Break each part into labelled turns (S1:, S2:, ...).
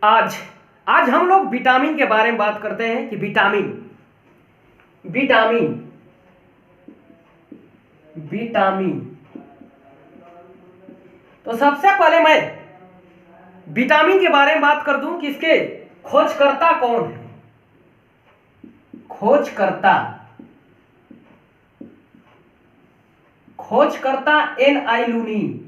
S1: आज आज हम लोग विटामिन के बारे में बात करते हैं कि विटामिन विटामिन विटामिन तो सबसे पहले मैं विटामिन के बारे में बात कर दूं कि इसके खोजकर्ता कौन है। खोजकर्ता एन आई लुलीन।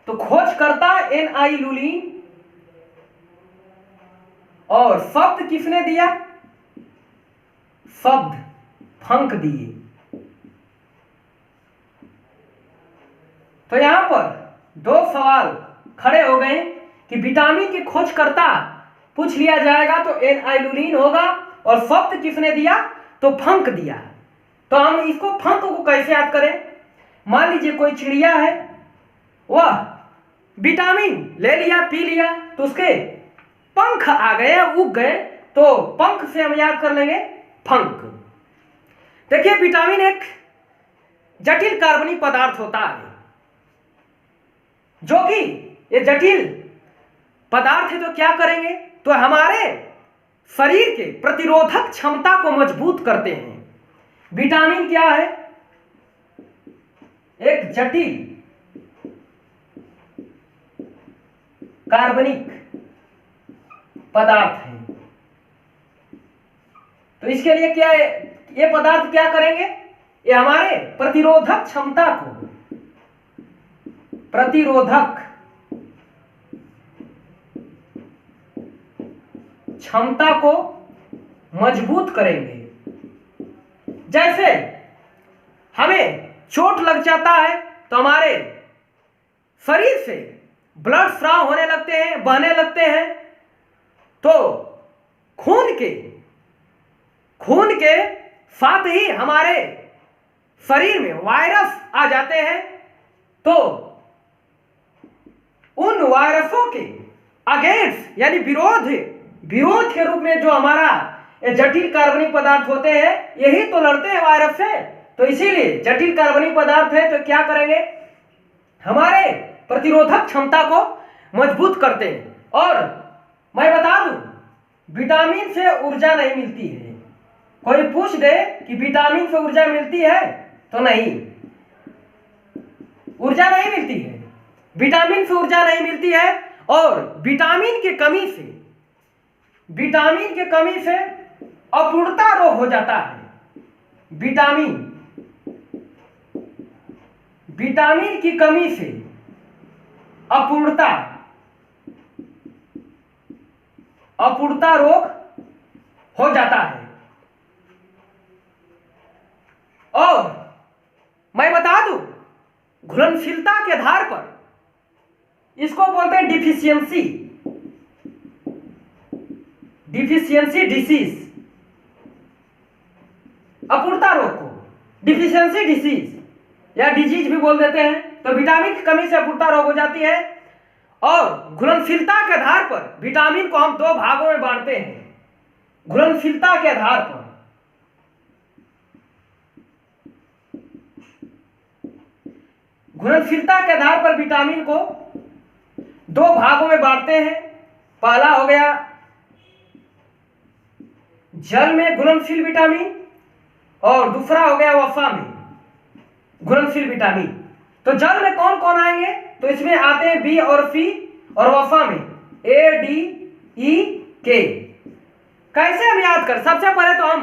S1: तो खोजकर्ता एन आई लुलीन और शब्द किसने दिया? शब्द फंक दिए। तो यहां पर दो सवाल खड़े हो गए कि विटामिन के खोजकर्ता पूछ लिया जाएगा तो एन आई लुलीन होगा और शब्द किसने दिया? तो फंक दिया। तो हम इसको फंक को कैसे याद करें? मान लीजिए कोई चिड़िया है, वह विटामिन ले लिया, पी लिया, तो उसके पंख आ गए, उग गए, तो पंख से हम याद कर लेंगे फंक। देखिए, विटामिन एक जटिल कार्बनिक पदार्थ होता है, जो कि ये जटिल पदार्थ है तो क्या करेंगे? तो हमारे शरीर के प्रतिरोधक क्षमता को मजबूत करते हैं। विटामिन क्या है? एक जटिल कार्बनिक पदार्थ है। तो इसके लिए क्या है, ये पदार्थ क्या करेंगे? ये हमारे प्रतिरोधक क्षमता को मजबूत करेंगे। जैसे हमें चोट लग जाता है तो हमारे शरीर से ब्लड स्राव होने लगते हैं, बहने लगते हैं, तो खून के साथ ही हमारे शरीर में वायरस आ जाते हैं। तो उन वायरसों के अगेंस्ट यानी विरोध के रूप में जो हमारा जटिल कार्बनिक पदार्थ होते हैं, यही तो लड़ते हैं वायरस से। तो इसीलिए जटिल कार्बनिक पदार्थ है तो क्या करेंगे? हमारे प्रतिरोधक क्षमता को मजबूत करते हैं। और मैं बता दूं, विटामिन से ऊर्जा नहीं मिलती है। कोई पूछ दे कि विटामिन से ऊर्जा मिलती है तो नहीं, ऊर्जा नहीं मिलती है। विटामिन से ऊर्जा नहीं मिलती है और विटामिन के कमी से अपूर्णता रोग हो जाता है। विटामिन की कमी से अपूर्णता रोग हो जाता है। और मैं बता दूं, घुलनशीलता के आधार पर इसको बोलते हैं डिफिशियंसी डिसीज। अपूर्णता रोग को डिफिशियंसी डिसीज या डिजीज भी बोल देते हैं। तो विटामिन की कमी से अपूर्णता रोग हो जाती है। और घुलनशीलता के आधार पर विटामिन को हम दो भागों में बांटते हैं। घुलनशीलता के आधार पर विटामिन को दो भागों में बांटते हैं। पहला हो गया जल में घुलनशील विटामिन और दूसरा हो गया वसा में घुलनशील विटामिन। तो जल में कौन कौन आएंगे? तो इसमें आते हैं बी और सी, और वसा में ए, डी, ई, के। कैसे हम याद कर? सबसे पहले तो हम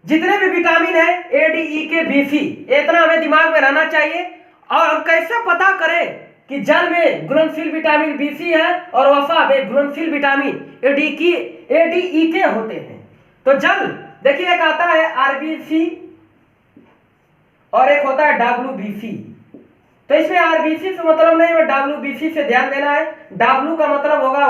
S1: जितने भी विटामिन है ए, डी, ई, के, बी, सी, इतना हमें दिमाग में रहना चाहिए। और हम कैसे पता करें कि जल में घुलनशील विटामिन बी, सी है और वसा में घुलनशील विटामिन ए, डी, ई, के होते हैं? तो जल देखिए, एक आता है आरबीसी और एक होता है डब्ल्यूबीसी। तो इसमें आरबीसी से मतलब नहीं है, डब्ल्यूबीसी से ध्यान देना है। डब्ल्यू का मतलब होगा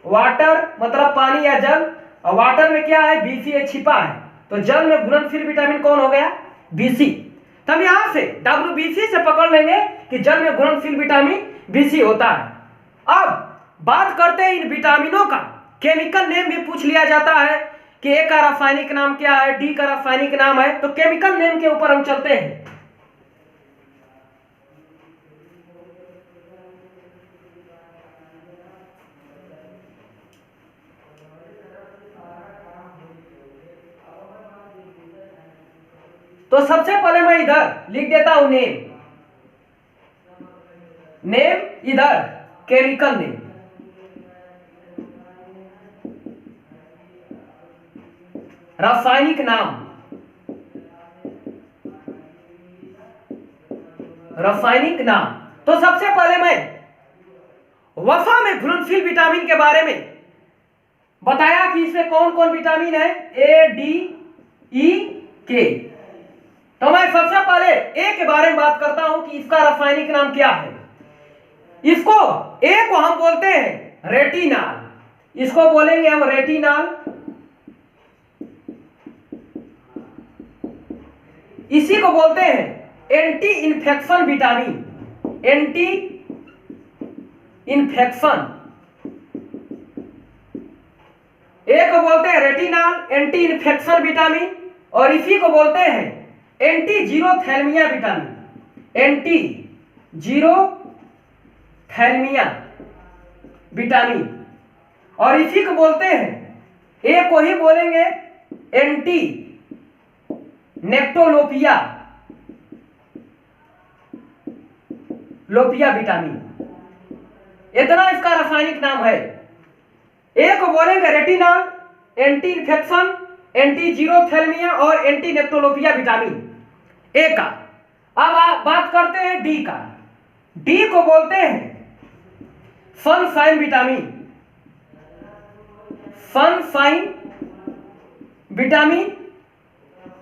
S1: वाटर मतलब पानी या जल, और वाटर में क्या है? बीसी छिपा है। तो जल में घुलनशील विटामिन कौन हो गया? बीसी। तो हम यहां से डब्ल्यूबीसी से पकड़ लेंगे कि जल में घुलनशील विटामिन बीसी होता है। अब बात करते हैं इन विटामिनों का केमिकल नेम भी पूछ लिया जाता है कि ए का रासायनिक नाम क्या है, डी का रासायनिक नाम है, तो केमिकल नेम के ऊपर हम चलते हैं। तो सबसे पहले मैं इधर लिख देता हूं नेम, नेम इधर केमिकल नेम, रासायनिक नाम, रासायनिक नाम। तो सबसे पहले मैं वसा में घुलनशील विटामिन के बारे में बताया कि इसमें कौन कौन विटामिन है, ए डी ई के। तो मैं सबसे पहले ए के बारे में बात करता हूं कि इसका रासायनिक नाम क्या है। इसको ए को हम बोलते हैं रेटिनॉल, इसको बोलेंगे हम रेटिनॉल। इसी को बोलते हैं anti infection vitamin, anti infection. A को बोलते हैं रेटिनॉल, एंटी इन्फेक्शन विटामिन, और इसी को बोलते हैं एंटी जीरोथैल्मिया विटामिन, एंटी जीरोथैल्मिया विटामिन। और इसी को बोलते हैं, ए को ही बोलेंगे एंटी नेक्टोलोपिया विटामिन। इतना इसका रासायनिक नाम है। ए को बोलेंगे रेटिनॉल, एंटी इन्फेक्शन, एंटी जीरोथैल्मिया और एंटी नेक्टोलोपिया विटामिन, ए का। अब आप बात करते हैं डी का। डी को बोलते हैं सनशाइन विटामिन, सनशाइन विटामिन,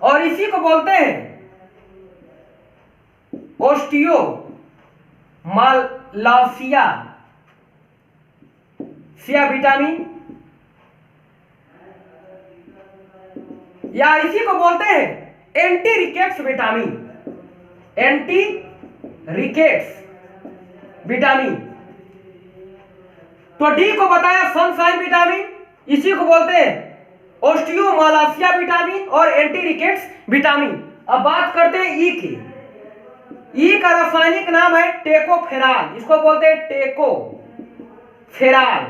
S1: और इसी को बोलते हैं ओस्टियोमालासिया विटामिन, या इसी को बोलते हैं anti rickets vitamin, anti rickets vitamin. तो डी को बताया सनशाइन विटामिन, इसी को बोलते हैं ओस्टियोमालासिया विटामिन और एंटी रिकेट्स विटामिन। अब बात करते हैं ई की। ई का रासायनिक नाम है टेकोफेराल, इसको बोलते हैं टेकोफेराल,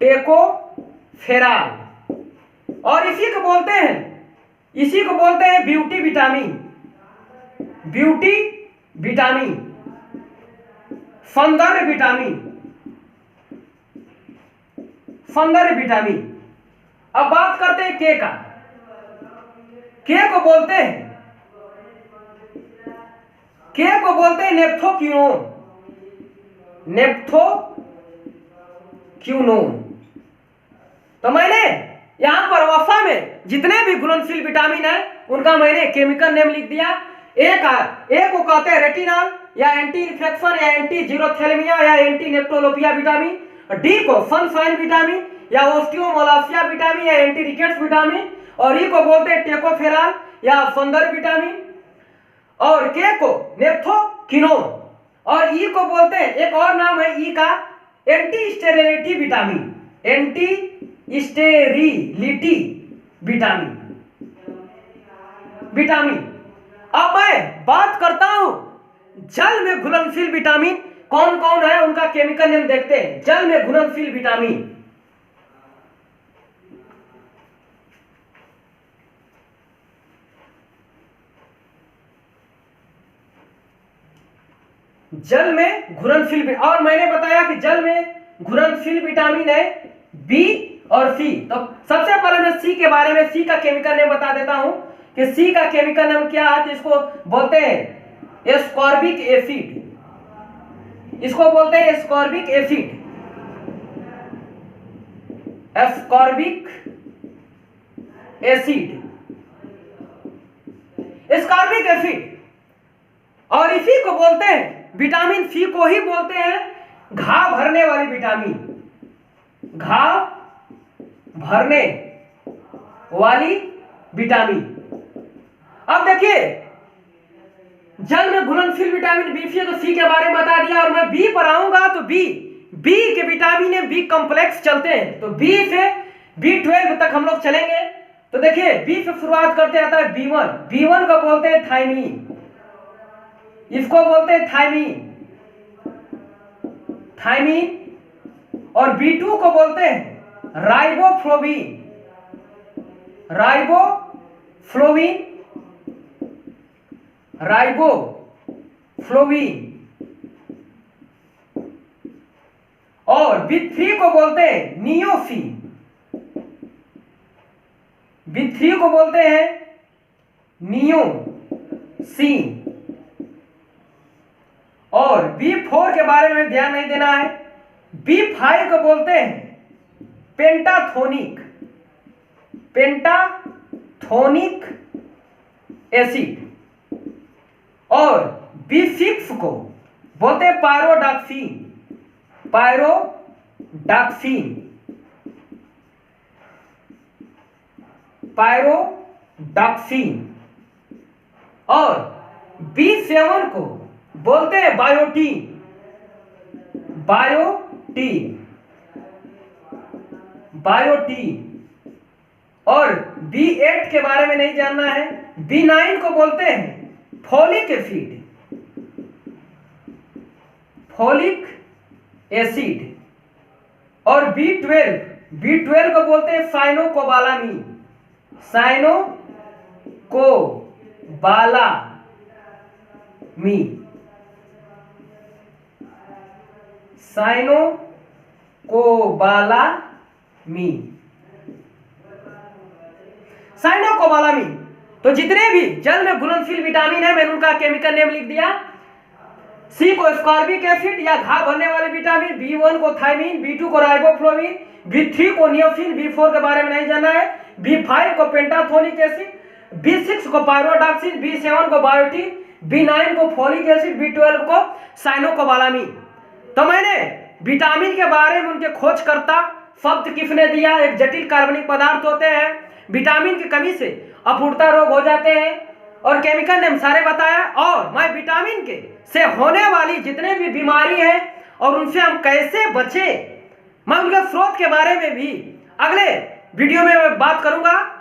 S1: टेकोफेराल। और इसी को बोलते हैं ब्यूटी विटामिन, ब्यूटी विटामिन, सौंदर्य विटामिन, सौंदर्य विटामिन। अब बात करते हैं के का। के को बोलते हैं नेप्थोक्विनोन, नेप्थोक्विनोन। तो मैंने यहां पर वसा में जितने भी घुलनशील विटामिन है उनका मैंने केमिकल नेम लिख दिया। ए को कहते हैं रेटिनॉल या एंटी इन्फेक्शन या एंटी जीरोथैल्मिया या एंटी नेक्टोलोपिया विटामिन। डी को सनशाइन विटामिन या ओस्टियोमालासिया विटामिन या एंटी रिकेट्स विटामिन, और ई को बोलते हैं टेकोफेराल या सौंदर्य विटामिन, और के को नेप्थोक्विनोन, और ई को बोलते हैं, एक और नाम है ई का, anti sterility vitamin, anti sterility vitamin. अब मैं बात करता हूं जल में घुलनशील विटामिन कौन कौन है, उनका केमिकल नेम देखते हैं। जल में घुलनशील विटामिन, जल में घुलनशील, और मैंने बताया कि जल में घुलनशील विटामिन है बी और सी। तो सबसे पहले मैं सी के बारे में, सी का केमिकल नेम बता देता हूं कि सी का केमिकल नेम क्या है। तो इसको बोलते हैं एस्कॉर्बिक एसिड, इसको बोलते हैं ascorbic acid, ascorbic acid, ascorbic acid. और इसी को बोलते हैं, विटामिन सी को ही बोलते हैं घाव भरने वाली विटामिन, घाव भरने वाली विटामिन। अब देखिए जल में घुलनशील विटामिन बी सी, तो सी के बारे में बता दिया, और मैं बी पर आऊंगा तो बी के विटामिन है बी कॉम्प्लेक्स चलते हैं। तो बी से B12 तक हम लोग चलेंगे। तो देखिए बी से शुरुआत करते आता है B1। B1 को बोलते हैं थायमीन, इसको बोलते हैं थायमीन, थायमीन। और B2 को बोलते हैं राइबोफ्लोविन, राइबोफ्लोविन, राइबोफ्लोविन। और B3 को बोलते हैं नियोसिन, B3 को बोलते हैं नियोसिन। और B4 के बारे में ध्यान नहीं देना है। B5 को बोलते हैं पेंटाथोनिक, पेंटाथोनिक एसिड। और B6 को बोलते हैं पायरोडॉक्सिन, पायरोडॉक्सिन, पायरोडॉक्सिन। और B7 को बोलते हैं बायोटीन, बायोटीन, बायोटीन। और B8 के बारे में नहीं जानना है। B9 को बोलते हैं फोलिक एसिड, फोलिक एसिड। और B12 को बोलते हैं साइनोकोबालामीन, साइनोकोबालामीन, साइनोकोबालामीन, साइनोकोबालामीन। तो जितने भी जल में घुलनशील विटामिन है मैंने उनका केमिकल नेम लिख दिया। सी को स्कॉर्बिक एसिड या घाव भरने वाले विटामिन, B1 को थायमीन, B2 को राइबोफ्लोविन, B3 को नियोसिन, B4 के बारे में नहीं जाना है, B5 को पेंटाथोनिक एसिड, B6 को पायरोडॉक्सिन, B7 को बायोटीन, B9 को फोलिक एसिड, B12 को साइनोकोबालामीन। तो मैंने विटामिन के बारे में उनके खोजकर्ता शब्द किसने दिया, एक जटिल कार्बनिक पदार्थ होते हैं, विटामिन की कमी से अपूर्णता रोग हो जाते हैं, और केमिकल नेम सारे बताया। और मैं विटामिन के से होने वाली जितने भी बीमारी है और उनसे हम कैसे बचें, मैं उनके स्रोत के बारे में भी अगले वीडियो में बात करूंगा।